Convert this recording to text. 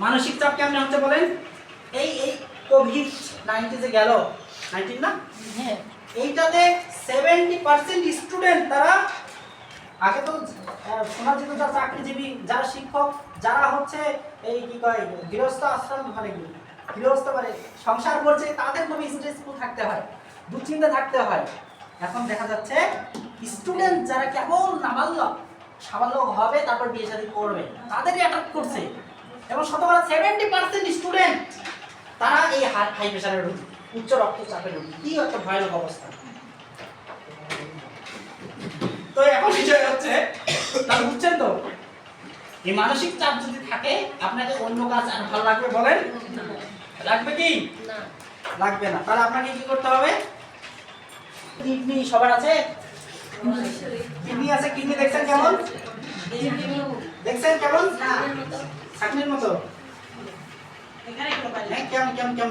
মানসিক চাপ কেমন হচ্ছে বলেন? এই এই কোভিড-19 যে গেল, 19 না? হ্যাঁ। এইটাতে 70% স্টুডেন্ট তারা আগে তো শোনা যেত যারা চাকরিজীবী, যারা শিক্ষক, যারা হচ্ছে এই কি কয় গৃহস্থ আশ্রম মানে কি গৃহস্থ মানে সংসার করছে, তাদের খুবই স্ট্রেসফুল থাকতে হয়, দুশ্চিন্তা থাকতে হয়। এখন দেখা যাচ্ছে স্টুডেন্ট যারা কেবল নাবালক সাবালক হবে তারপর বিয়ে শাদী করবে, তাদেরই অ্যাটাক করছে। এবং শতকরা 70% স্টুডেন্ট তারা এই হাই প্রেশারের রোগী, উচ্চ রক্তচাপের রোগী। কি একটা ভয়ানক অবস্থা। তো এখন বিষয় হচ্ছে, তাহলে বুঝছেন তো, এই মানসিক চাপ যদি থাকে আপনাকে অন্য কাজ আর ভালো লাগবে বলেন? লাগবে কি? না, লাগবে না। তাহলে আপনাকে কি করতে হবে? কিডনি সবার আছে? কিডনি আছে, কিডনি দেখছেন কেমন? দেখছেন কেমন? ছাকনির মতো। কেমন কেমন কেমন